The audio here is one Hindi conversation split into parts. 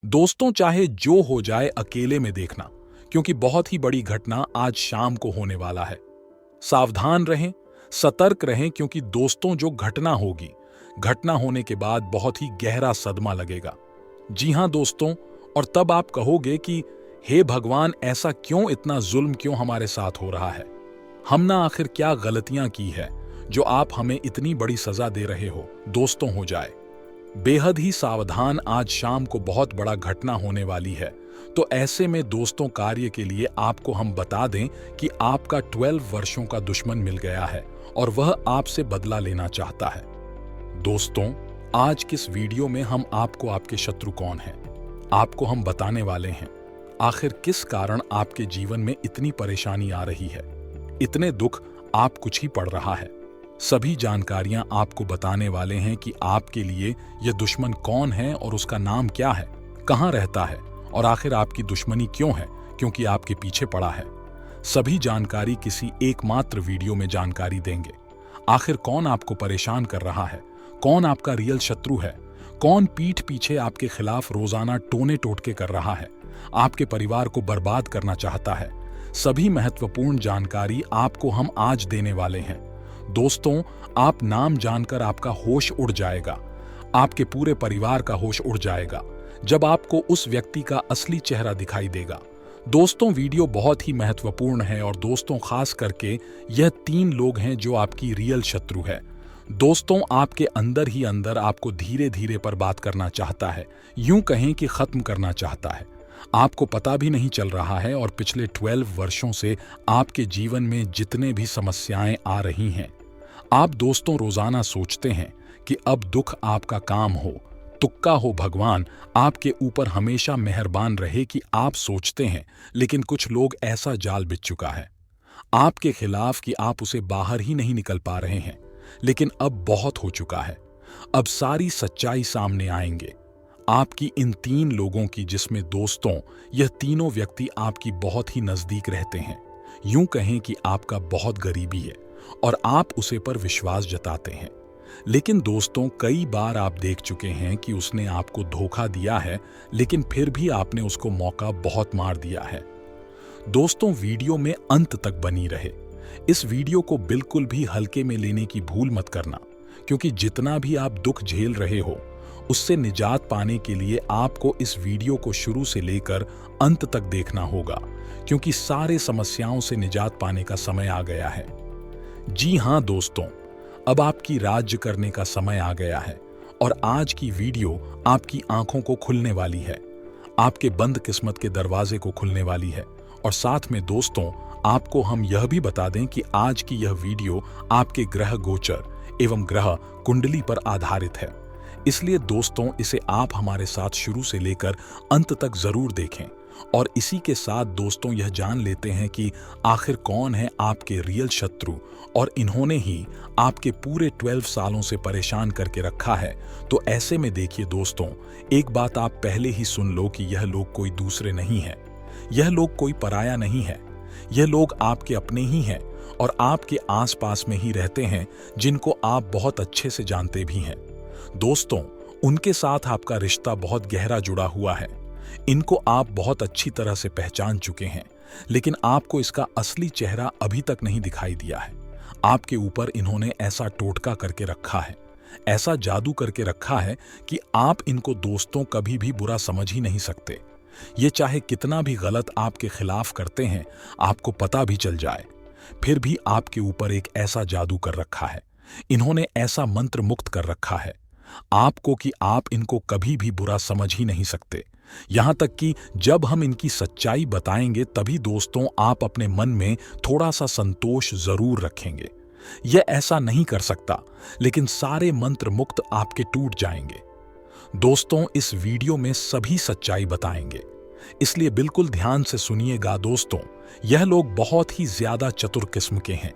दोस्तों, चाहे जो हो जाए अकेले में देखना, क्योंकि बहुत ही बड़ी घटना आज शाम को होने वाला है। सावधान रहें, सतर्क रहें, क्योंकि दोस्तों जो घटना होगी, घटना होने के बाद बहुत ही गहरा सदमा लगेगा। जी हां दोस्तों, और तब आप कहोगे कि हे भगवान, ऐसा क्यों, इतना जुल्म क्यों हमारे साथ हो रहा है? हमने आखिर क्या गलतियां की है जो आप हमें इतनी बड़ी सजा दे रहे हो? दोस्तों, हो जाए बेहद ही सावधान, आज शाम को बहुत बड़ा घटना होने वाली है। तो ऐसे में दोस्तों, कार्य के लिए आपको हम बता दें कि आपका 12 वर्षों का दुश्मन मिल गया है और वह आपसे बदला लेना चाहता है। दोस्तों, आज किस वीडियो में हम आपको आपके शत्रु कौन हैं, आपको हम बताने वाले हैं। आखिर किस कारण आपके जीवन में इतनी परेशानी आ रही है, इतने दुख आप कुछ ही पड़ रहा है, सभी जानकारियां आपको बताने वाले हैं कि आपके लिए यह दुश्मन कौन है और उसका नाम क्या है, कहां रहता है और आखिर आपकी दुश्मनी क्यों है, क्योंकि आपके पीछे पड़ा है। सभी जानकारी किसी एकमात्र वीडियो में जानकारी देंगे। आखिर कौन आपको परेशान कर रहा है, कौन आपका रियल शत्रु है, कौन पीठ पीछे आपके खिलाफ रोजाना टोने टोटके कर रहा है, आपके परिवार को बर्बाद करना चाहता है। सभी महत्वपूर्ण जानकारी आपको हम आज देने वाले हैं। दोस्तों, आप नाम जानकर आपका होश उड़ जाएगा, आपके पूरे परिवार का होश उड़ जाएगा जब आपको उस व्यक्ति का असली चेहरा दिखाई देगा। दोस्तों, वीडियो बहुत ही महत्वपूर्ण है और दोस्तों, खास करके यह 3 लोग हैं जो आपकी रियल शत्रु है। दोस्तों, आपके अंदर ही अंदर आपको धीरे धीरे पर बात करना चाहता है, यूं कहें कि खत्म करना चाहता है। आपको पता भी नहीं चल रहा है और पिछले 12 वर्षों से आपके जीवन में जितने भी समस्याएं आ रही हैं, आप दोस्तों रोजाना सोचते हैं कि अब दुख आपका काम हो, तुक्का हो, भगवान आपके ऊपर हमेशा मेहरबान रहे, कि आप सोचते हैं। लेकिन कुछ लोग ऐसा जाल बिछ चुका है आपके खिलाफ कि आप उसे बाहर ही नहीं निकल पा रहे हैं। लेकिन अब बहुत हो चुका है, अब सारी सच्चाई सामने आएंगे आपकी इन 3 लोगों की, जिसमें दोस्तों यह तीनों व्यक्ति आपकी बहुत ही नजदीक रहते हैं। यूं कहें कि आपका बहुत गरीबी है और आप उसे पर विश्वास जताते हैं। लेकिन दोस्तों, कई बार आप देख चुके हैं कि उसने आपको धोखा दिया है, लेकिन फिर भी आपने उसको मौका बहुत मार दिया है। दोस्तों, वीडियो में अंत तक बनी रहे। इस वीडियो को बिल्कुल भी हल्के में लेने की भूल मत करना, क्योंकि जितना भी आप दुख झेल रहे हो, उससे निजात पाने के लिए आपको इस वीडियो को शुरू से लेकर अंत तक देखना होगा, क्योंकि सारे समस्याओं से निजात पाने का समय आ गया है। जी हां दोस्तों, अब आपकी राज्य करने का समय आ गया है और आज की वीडियो आपकी आंखों को खुलने वाली है, आपके बंद किस्मत के दरवाजे को खुलने वाली है। और साथ में दोस्तों, आपको हम यह भी बता दें कि आज की यह वीडियो आपके ग्रह गोचर एवं ग्रह कुंडली पर आधारित है। इसलिए दोस्तों, इसे आप हमारे साथ शुरू से लेकर अंत तक जरूर देखें। और इसी के साथ दोस्तों, यह जान लेते हैं कि आखिर कौन है आपके रियल शत्रु और इन्होंने ही आपके पूरे 12 सालों से परेशान करके रखा है। तो ऐसे में देखिए दोस्तों, एक बात आप पहले ही सुन लो कि यह लोग कोई दूसरे नहीं है, यह लोग कोई पराया नहीं है, यह लोग आपके अपने ही हैं और आपके आसपास में ही रहते हैं, जिनको आप बहुत अच्छे से जानते भी हैं। दोस्तों, उनके साथ आपका रिश्ता बहुत गहरा जुड़ा हुआ है, इनको आप बहुत अच्छी तरह से पहचान चुके हैं, लेकिन आपको इसका असली चेहरा अभी तक नहीं दिखाई दिया है। आपके ऊपर इन्होंने ऐसा टोटका करके रखा है, ऐसा जादू करके रखा है कि आप इनको दोस्तों कभी भी बुरा समझ ही नहीं सकते। ये चाहे कितना भी गलत आपके खिलाफ करते हैं, आपको पता भी चल जाए, फिर भी आपके ऊपर एक ऐसा जादू कर रखा है, इन्होंने ऐसा मंत्र मुक्त कर रखा है आपको कि आप इनको कभी भी बुरा समझ ही नहीं सकते। यहां तक कि जब हम इनकी सच्चाई बताएंगे, तभी दोस्तों आप अपने मन में थोड़ा सा संतोष जरूर रखेंगे। यह ऐसा नहीं कर सकता, लेकिन सारे मंत्र मुक्त आपके टूट जाएंगे। दोस्तों, इस वीडियो में सभी सच्चाई बताएंगे, इसलिए बिल्कुल ध्यान से सुनिएगा। दोस्तों, यह लोग बहुत ही ज्यादा चतुर किस्म के हैं।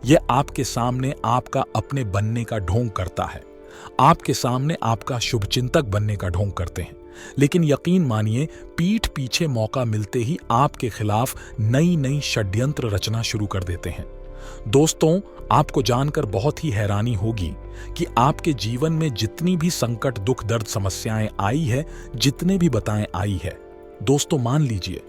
यह आपके सामने आपका अपने बनने का ढोंग करता है, आपके सामने आपका शुभचिंतक बनने का ढोंग करते हैं, लेकिन यकीन मानिए, पीठ पीछे मौका मिलते ही आपके खिलाफ नई नई षड्यंत्र रचना शुरू कर देते हैं। दोस्तों, आपको जानकर बहुत ही हैरानी होगी कि आपके जीवन में जितनी भी संकट, दुख, दर्द, समस्याएं आई है, जितने भी बताएं आई है, दोस्तों मान लीजिए,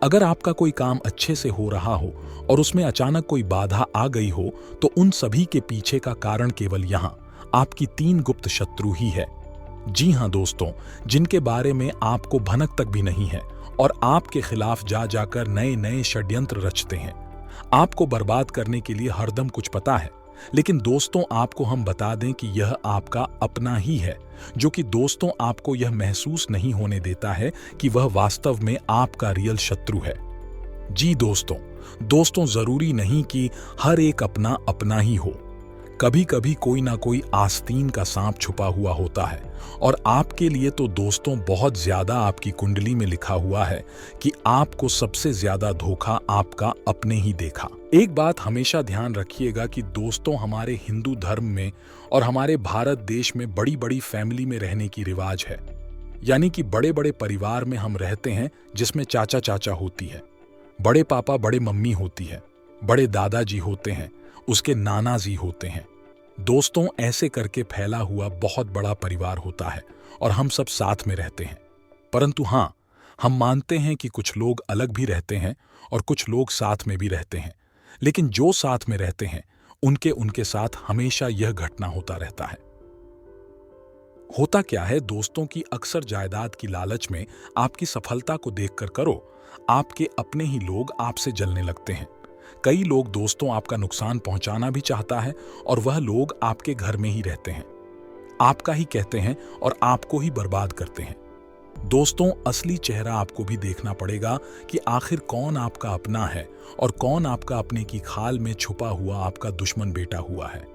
अगर आपका कोई काम अच्छे से हो रहा हो और उसमें अचानक कोई बाधा आ गई हो, तो उन सभी के पीछे का कारण केवल यहां आपकी 3 गुप्त शत्रु ही है। जी हां दोस्तों, जिनके बारे में आपको भनक तक भी नहीं है और आपके खिलाफ जा जाकर नए नए षड्यंत्र रचते हैं। आपको बर्बाद करने के लिए हरदम कुछ पता है, लेकिन दोस्तों आपको हम बता दें कि यह आपका अपना ही है, जो कि दोस्तों आपको यह महसूस नहीं होने देता है कि वह वास्तव में आपका रियल शत्रु है। जी दोस्तों जरूरी नहीं कि हर एक अपना अपना ही हो। कभी कभी कोई ना कोई आस्तीन का सांप छुपा हुआ होता है और आपके लिए तो दोस्तों बहुत ज्यादा आपकी कुंडली में लिखा हुआ है कि आपको सबसे ज्यादा धोखा आपका अपने ही देखा। एक बात हमेशा ध्यान रखिएगा कि दोस्तों हमारे हिंदू धर्म में और हमारे भारत देश में बड़ी बड़ी फैमिली में रहने की रिवाज है, यानी कि बड़े बड़े परिवार में हम रहते हैं जिसमें चाचा चाचा होती है, बड़े पापा बड़े मम्मी होती है, बड़े दादाजी होते हैं, उसके नाना जी होते हैं। दोस्तों ऐसे करके फैला हुआ बहुत बड़ा परिवार होता है और हम सब साथ में रहते हैं। परंतु हां, हम मानते हैं कि कुछ लोग अलग भी रहते हैं और कुछ लोग साथ में भी रहते हैं, लेकिन जो साथ में रहते हैं उनके साथ हमेशा यह घटना होता रहता है। होता क्या है दोस्तों की अक्सर जायदाद की लालच में आपकी सफलता को देखकर करो, आपके अपने ही लोग आपसे जलने लगते हैं। कई लोग दोस्तों आपका नुकसान पहुंचाना भी चाहता है और वह लोग आपके घर में ही रहते हैं, आपका ही कहते हैं और आपको ही बर्बाद करते हैं। दोस्तों असली चेहरा आपको भी देखना पड़ेगा कि आखिर कौन आपका अपना है और कौन आपका अपने की खाल में छुपा हुआ आपका दुश्मन बेटा हुआ है।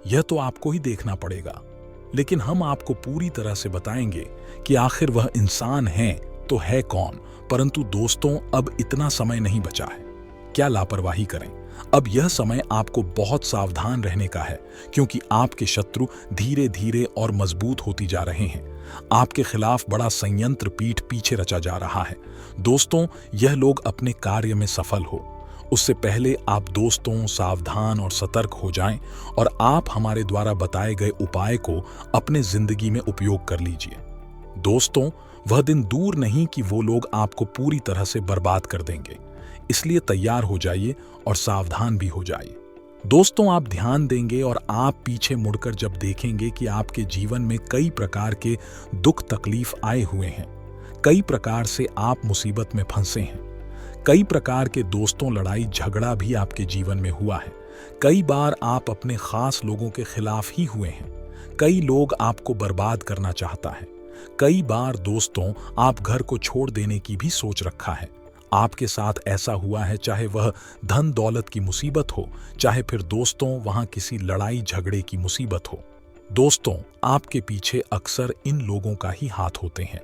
यह तो आपको ही देखना पड़ेगा, लेकिन हम आपको पूरी तरह से बताएंगे कि आखिर वह इंसान है तो है कौन। परंतु दोस्तों अब इतना समय नहीं बचा है, क्या लापरवाही करें। अब यह समय आपको बहुत सावधान रहने का है, क्योंकि आपके शत्रु धीरे धीरे और मजबूत होती जा रहे हैं। आपके खिलाफ बड़ा संयंत्र पीठ पीछे रचा जा रहा है। दोस्तों यह लोग अपने कार्य में सफल हो उससे पहले आप दोस्तों सावधान और सतर्क हो जाएं और आप हमारे द्वारा बताए गए उपाय को अपने जिंदगी में उपयोग कर लीजिए। दोस्तों वह दिन दूर नहीं कि वो लोग आपको पूरी तरह से बर्बाद कर देंगे, इसलिए तैयार हो जाइए और सावधान भी हो जाइए। दोस्तों आप ध्यान देंगे और आप पीछे मुड़कर जब देखेंगे कि आपके जीवन में कई प्रकार के दुख तकलीफ आए हुए हैं, कई प्रकार से आप मुसीबत में फंसे हैं, कई प्रकार के दोस्तों लड़ाई झगड़ा भी आपके जीवन में हुआ है, कई बार आप अपने खास लोगों के खिलाफ ही हुए हैं, कई लोग आपको बर्बाद करना चाहता है, कई बार दोस्तों आप घर को छोड़ देने की भी सोच रखा है। आपके साथ ऐसा हुआ है, चाहे वह धन दौलत की मुसीबत हो, चाहे फिर दोस्तों वहां किसी लड़ाई झगड़े की मुसीबत हो। दोस्तों आपके पीछे अक्सर इन लोगों का ही हाथ होते हैं।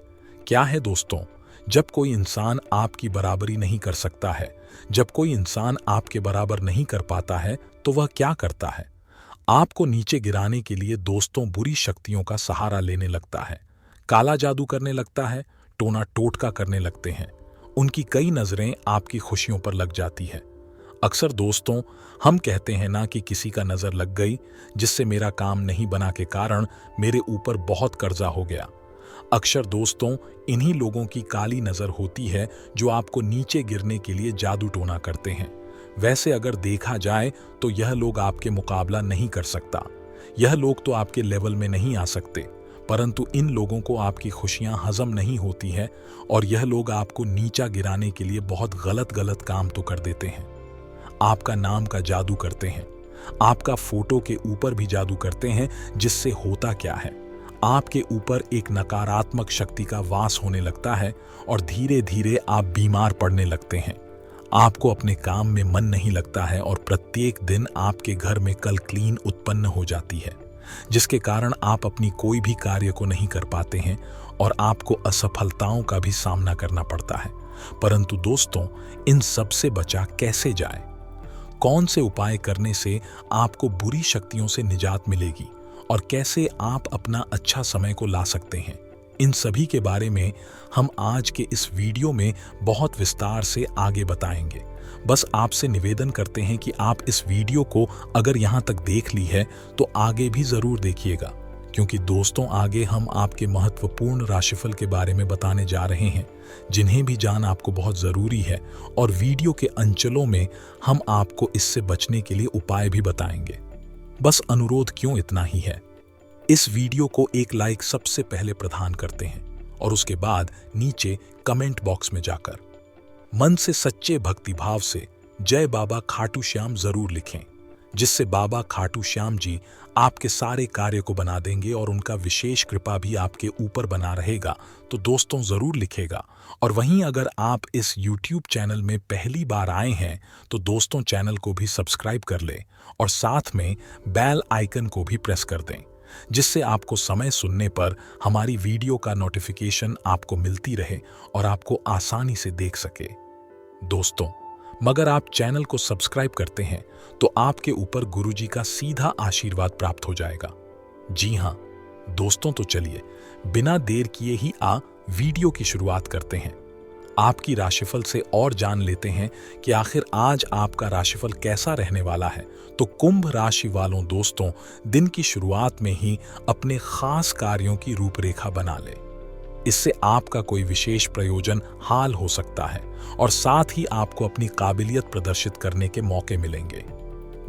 क्या है दोस्तों, जब कोई इंसान आपकी बराबरी नहीं कर सकता है, जब कोई इंसान आपके बराबर नहीं कर पाता है, तो वह क्या करता है? आपको नीचे गिराने के लिए दोस्तों बुरी शक्तियों का सहारा लेने लगता है, काला जादू करने लगता है, टोना टोटका करने लगते हैं। उनकी कई नजरें आपकी खुशियों पर लग जाती है। अक्सर दोस्तों हम कहते हैं ना कि किसी का नजर लग गई, जिससे मेरा काम नहीं बना के कारण मेरे ऊपर बहुत कर्जा हो गया। अक्सर दोस्तों इन्हीं लोगों की काली नजर होती है जो आपको नीचे गिरने के लिए जादू टोना करते हैं। वैसे अगर देखा जाए तो यह लोग आपके मुकाबला नहीं कर सकता, यह लोग तो आपके लेवल में नहीं आ सकते, परंतु इन लोगों को आपकी खुशियां हजम नहीं होती हैं और यह लोग आपको नीचा गिराने के लिए बहुत गलत गलत काम तो कर देते हैं। आपका नाम का जादू करते हैं, आपका फोटो के ऊपर भी जादू करते हैं, जिससे होता क्या है, आपके ऊपर एक नकारात्मक शक्ति का वास होने लगता है और धीरे धीरे आप बीमार पड़ने लगते हैं। आपको अपने काम में मन नहीं लगता है और प्रत्येक दिन आपके घर में कलकलीन उत्पन्न हो जाती है, जिसके कारण आप अपनी कोई भी कार्य को नहीं कर पाते हैं और आपको असफलताओं का भी सामना करना पड़ता है। परंतु दोस्तों इन सब से बचा कैसे जाए? कौन से उपाय करने से आपको बुरी शक्तियों से निजात मिलेगी और कैसे आप अपना अच्छा समय को ला सकते हैं? इन सभी के बारे में हम आज के इस वीडियो में बहुत विस्तार से आगे बताएंगे। बस आपसे निवेदन करते हैं कि आप इस वीडियो को अगर यहाँ तक देख ली है तो आगे भी ज़रूर देखिएगा, क्योंकि दोस्तों आगे हम आपके महत्वपूर्ण राशिफल के बारे में बताने जा रहे हैं, जिन्हें भी जान आपको बहुत ज़रूरी है। और वीडियो के अंचलों में हम आपको इससे बचने के लिए उपाय भी बताएंगे। बस अनुरोध क्यों इतना ही है, इस वीडियो को एक लाइक सबसे पहले प्रदान करते हैं और उसके बाद नीचे कमेंट बॉक्स में जाकर मन से सच्चे भक्तिभाव से जय बाबा खाटू श्याम जरूर लिखें, जिससे बाबा खाटू श्याम जी आपके सारे कार्य को बना देंगे और उनका विशेष कृपा भी आपके ऊपर बना रहेगा। तो दोस्तों जरूर लिखेगा। और वहीं अगर आप इस YouTube चैनल में पहली बार आए हैं तो दोस्तों चैनल को भी सब्सक्राइब कर लें और साथ में बेल आइकन को भी प्रेस कर दें, जिससे आपको समय सुनने पर हमारी वीडियो का नोटिफिकेशन आपको मिलती रहे और आपको आसानी से देख सके। दोस्तों, मगर आप चैनल को सब्सक्राइब करते हैं तो आपके ऊपर गुरुजी का सीधा आशीर्वाद प्राप्त हो जाएगा। जी हां दोस्तों, तो चलिए बिना देर किए ही वीडियो की शुरुआत करते हैं। आपकी राशिफल से और जान लेते हैं कि आखिर आज आपका राशिफल कैसा रहने वाला है। तो कुंभ राशि वालों दोस्तों, दिन की शुरुआत में ही अपने खास कार्यों की रूपरेखा बना ले। इससे आपका कोई विशेष प्रयोजन हाल हो सकता है और साथ ही आपको अपनी काबिलियत प्रदर्शित करने के मौके मिलेंगे।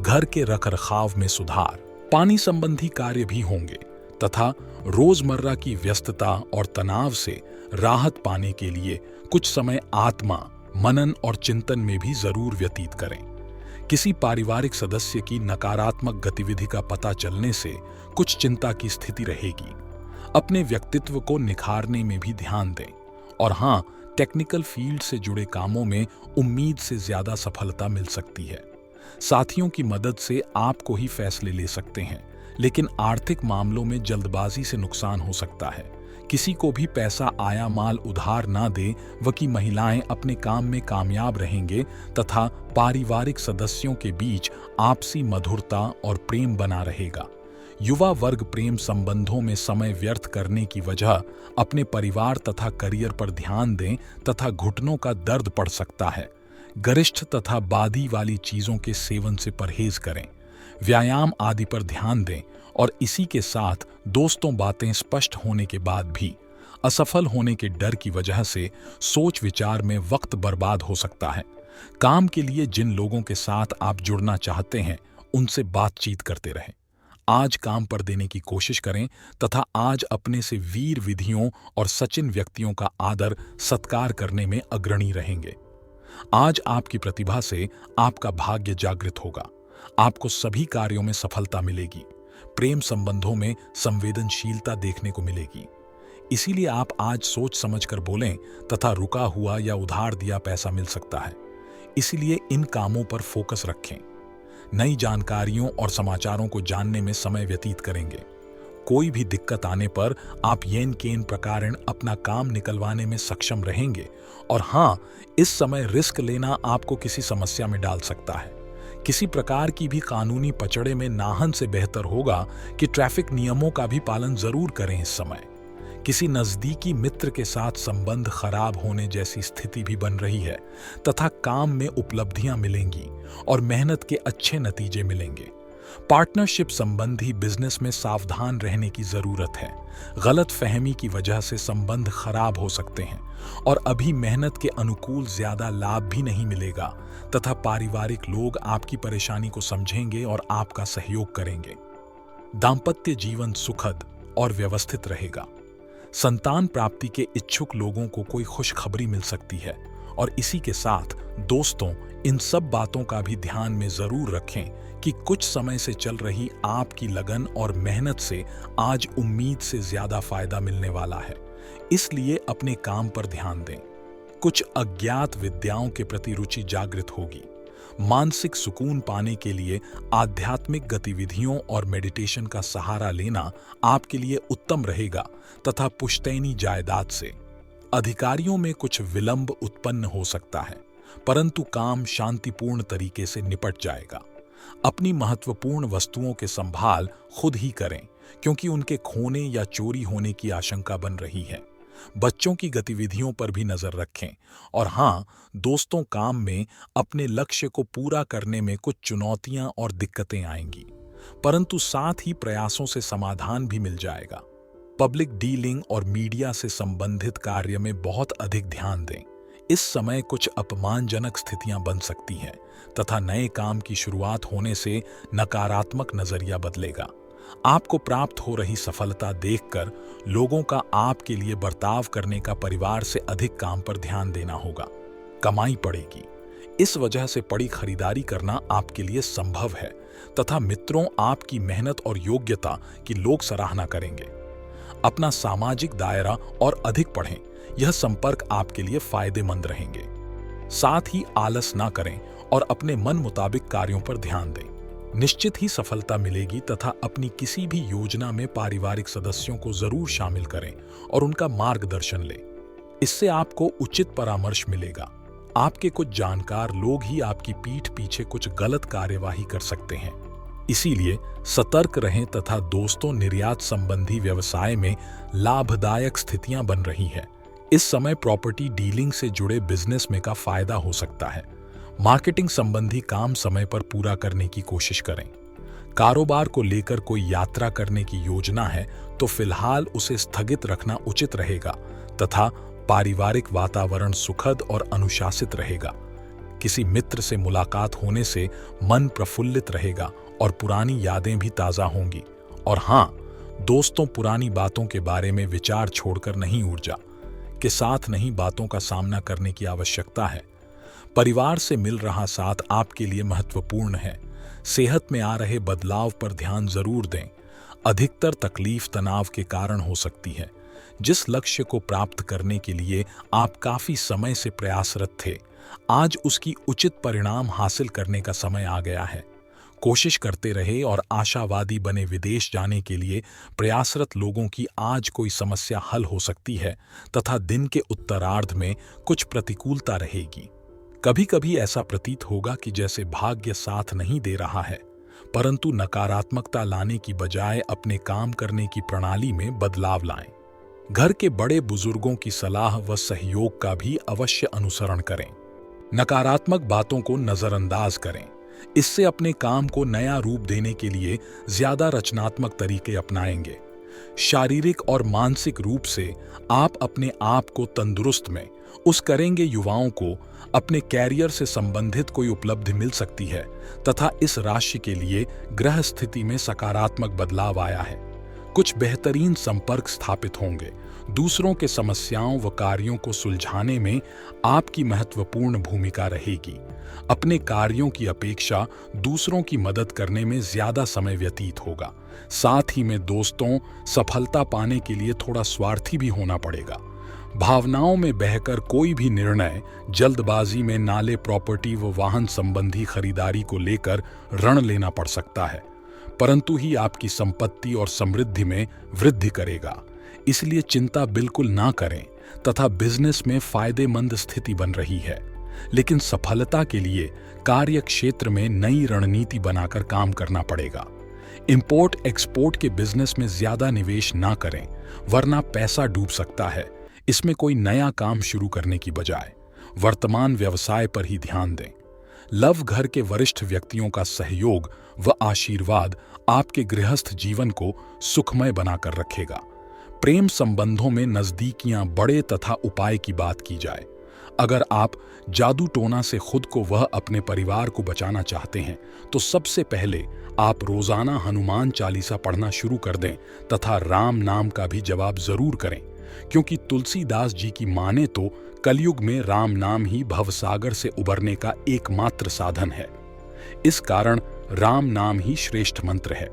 घर के रखरखाव में सुधार, पानी संबंधी कार्य भी होंगे तथा रोजमर्रा की व्यस्तता और तनाव से राहत पाने के लिए कुछ समय आत्मा मनन और चिंतन में भी जरूर व्यतीत करें। किसी पारिवारिक सदस्य की नकारात्मक गतिविधि का पता चलने से कुछ चिंता की स्थिति रहेगी। अपने व्यक्तित्व को निखारने में भी ध्यान दें और हाँ, टेक्निकल फील्ड से जुड़े कामों में उम्मीद से ज्यादा सफलता मिल सकती है। साथियों की मदद से आपको ही फैसले ले सकते हैं, लेकिन आर्थिक मामलों में जल्दबाजी से नुकसान हो सकता है। किसी को भी पैसा आया माल उधार ना दे, वकी महिलाएं अपने काम में कामयाब रहेंगे तथा पारिवारिक सदस्यों के बीच आपसी मधुरता और प्रेम बना रहेगा। युवा वर्ग प्रेम संबंधों में समय व्यर्थ करने की वजह अपने परिवार तथा करियर पर ध्यान दें तथा घुटनों का दर्द पड़ सकता है। गरिष्ठ तथा बादी वाली चीजों के सेवन से परहेज करें, व्यायाम आदि पर ध्यान दें और इसी के साथ दोस्तों बातें स्पष्ट होने के बाद भी असफल होने के डर की वजह से सोच विचार में वक्त बर्बाद हो सकता है। काम के लिए जिन लोगों के साथ आप जुड़ना चाहते हैं उनसे बातचीत करते रहें। आज काम पर देने की कोशिश करें तथा आज अपने से वीर विधियों और सचिन व्यक्तियों का आदर सत्कार करने में अग्रणी रहेंगे। आज आपकी प्रतिभा से आपका भाग्य जागृत होगा। आपको सभी कार्यों में सफलता मिलेगी। प्रेम संबंधों में संवेदनशीलता देखने को मिलेगी। इसीलिए आप आज सोच समझकर बोलें तथा रुका हुआ या उधार दिया पैसा मिल सकता है। इसीलिए इन कामों पर फोकस रखें। नई जानकारियों और समाचारों को जानने में समय व्यतीत करेंगे। कोई भी दिक्कत आने पर आप येन केन प्रकारेण अपना काम निकलवाने में सक्षम रहेंगे। और हाँ, इस समय रिस्क लेना आपको किसी समस्या में डाल सकता है। किसी प्रकार की भी कानूनी पचड़े में नाहन से बेहतर होगा कि ट्रैफिक नियमों का भी पालन जरूर करें। इस समय किसी नजदीकी मित्र के साथ संबंध खराब होने जैसी स्थिति भी बन रही है तथा काम में उपलब्धियां मिलेंगी और मेहनत के अच्छे नतीजे मिलेंगे। पार्टनरशिप संबंधी बिजनेस में सावधान रहने की जरूरत है। गलत फहमी की वजह से संबंध खराब हो सकते हैं और अभी मेहनत के अनुकूल ज्यादा लाभ भी नहीं मिलेगा तथा पारिवारिक लोग आपकी परेशानी को समझेंगे और आपका सहयोग करेंगे। दाम्पत्य जीवन सुखद और व्यवस्थित रहेगा। संतान प्राप्ति के इच्छुक लोगों को कोई खुशखबरी मिल सकती है और इसी के साथ दोस्तों, इन सब बातों का भी ध्यान में जरूर रखें कि कुछ समय से चल रही आपकी लगन और मेहनत से आज उम्मीद से ज्यादा फायदा मिलने वाला है। इसलिए अपने काम पर ध्यान दें। कुछ अज्ञात विद्याओं के प्रति रुचि जागृत होगी। मानसिक सुकून पाने के लिए आध्यात्मिक गतिविधियों और मेडिटेशन का सहारा लेना आपके लिए उत्तम रहेगा तथा पुश्तैनी जायदाद से अधिकारियों में कुछ विलंब उत्पन्न हो सकता है, परंतु काम शांतिपूर्ण तरीके से निपट जाएगा। अपनी महत्वपूर्ण वस्तुओं के संभाल खुद ही करें, क्योंकि उनके खोने या चोरी होने की आशंका बन रही है। बच्चों की गतिविधियों पर भी नजर रखें। और हाँ, दोस्तों, काम में अपने लक्ष्य को पूरा करने में कुछ चुनौतियां और दिक्कतें आएंगी, परंतु साथ ही प्रयासों से समाधान भी मिल जाएगा। पब्लिक डीलिंग और मीडिया से संबंधित कार्य में बहुत अधिक ध्यान दें। इस समय कुछ अपमानजनक स्थितियां बन सकती हैं तथा नए काम की शुरुआत होने से नकारात्मक नजरिया बदलेगा। आपको प्राप्त हो रही सफलता देखकर लोगों का आपके लिए बर्ताव करने का परिवार से अधिक काम पर ध्यान देना होगा। कमाई पड़ेगी, इस वजह से बड़ी खरीदारी करना आपके लिए संभव है तथा मित्रों, आपकी मेहनत और योग्यता की लोग सराहना करेंगे। अपना सामाजिक दायरा और अधिक पढ़ें, यह संपर्क आपके लिए फायदेमंद रहेंगे। साथ ही आलस ना करें और अपने मन मुताबिक कार्यों पर ध्यान दें। निश्चित ही सफलता मिलेगी तथा अपनी किसी भी योजना में पारिवारिक सदस्यों को जरूर शामिल करें और उनका मार्गदर्शन लें। इससे आपको उचित परामर्श मिलेगा। आपके कुछ जानकार लोग ही आपकी पीठ पीछे कुछ गलत कार्यवाही कर सकते हैं, इसीलिए सतर्क रहें तथा दोस्तों, निर्यात संबंधी व्यवसाय में लाभदायक स्थितियां बन रही हैं। इस समय प्रॉपर्टी डीलिंग से जुड़े बिजनेस में का फायदा हो सकता है। मार्केटिंग संबंधी काम समय पर पूरा करने की कोशिश करें। कारोबार को लेकर कोई यात्रा करने की योजना है तो फिलहाल उसे स्थगित रखना उचित रहेगा तथा पारिवारिक वातावरण सुखद और अनुशासित रहेगा। किसी मित्र से मुलाकात होने से मन प्रफुल्लित रहेगा और पुरानी यादें भी ताजा होंगी। और हाँ दोस्तों, पुरानी बातों के बारे में विचार छोड़कर नहीं, ऊर्जा के साथ नहीं, बातों का सामना करने की आवश्यकता है। परिवार से मिल रहा साथ आपके लिए महत्वपूर्ण है। सेहत में आ रहे बदलाव पर ध्यान जरूर दें। अधिकतर तकलीफ तनाव के कारण हो सकती है। जिस लक्ष्य को प्राप्त करने के लिए आप काफी समय से प्रयासरत थे, आज उसकी उचित परिणाम हासिल करने का समय आ गया है। कोशिश करते रहे और आशावादी बने। विदेश जाने के लिए प्रयासरत लोगों की आज कोई समस्या हल हो सकती है तथा दिन के उत्तरार्ध में कुछ प्रतिकूलता रहेगी। कभी कभी ऐसा प्रतीत होगा कि जैसे भाग्य साथ नहीं दे रहा है, परंतु नकारात्मकता लाने की बजाय अपने काम करने की प्रणाली में बदलाव लाएं। घर के बड़े बुजुर्गों की सलाह व सहयोग का भी अवश्य अनुसरण करें। नकारात्मक बातों को नजरअंदाज करें। इससे अपने काम को नया रूप देने के लिए ज्यादा रचनात्मक तरीके अपनाएंगे। शारीरिक और मानसिक रूप से आप अपने आप को तंदुरुस्त में उस करेंगे। युवाओं को अपने कैरियर से संबंधित कोई उपलब्धि मिल सकती है तथा इस राशि के लिए ग्रह स्थिति में सकारात्मक बदलाव आया है। कुछ बेहतरीन संपर्क स्थापित होंगे। दूसरों के समस्याओं व कार्यों को सुलझाने में आपकी महत्वपूर्ण भूमिका रहेगी। अपने कार्यों की अपेक्षा दूसरों की मदद करने में ज्यादा समय व्यतीत होगा। साथ ही में दोस्तों, सफलता पाने के लिए थोड़ा स्वार्थी भी होना पड़ेगा। भावनाओं में बहकर कोई भी निर्णय जल्दबाजी में ना ले। प्रॉपर्टी व वाहन संबंधी खरीदारी को लेकर ऋण लेना पड़ सकता है, परंतु ही आपकी संपत्ति और समृद्धि में वृद्धि करेगा। इसलिए चिंता बिल्कुल ना करें तथा बिजनेस में फायदेमंद स्थिति बन रही है। लेकिन सफलता के लिए कार्य क्षेत्र में नई रणनीति बनाकर काम करना पड़ेगा। इंपोर्ट एक्सपोर्ट के बिजनेस में ज्यादा निवेश ना करें, वरना पैसा डूब सकता है। इसमें कोई नया काम शुरू करने की बजाय वर्तमान व्यवसाय पर ही ध्यान दें। लव घर के वरिष्ठ व्यक्तियों का सहयोग व आशीर्वाद आपके गृहस्थ जीवन को सुखमय बनाकर रखेगा। प्रेम संबंधों में नजदीकियां बढ़े तथा उपाय की बात की जाए। अगर आप जादू टोना से खुद को वह अपने परिवार को बचाना चाहते हैं तो सबसे पहले आप रोजाना हनुमान चालीसा पढ़ना शुरू कर दें तथा राम नाम का भी जवाब जरूर करें, क्योंकि तुलसीदास जी की माने तो कलयुग में राम नाम ही भवसागर से उबरने का एकमात्र साधन है। इस कारण राम नाम ही श्रेष्ठ मंत्र है।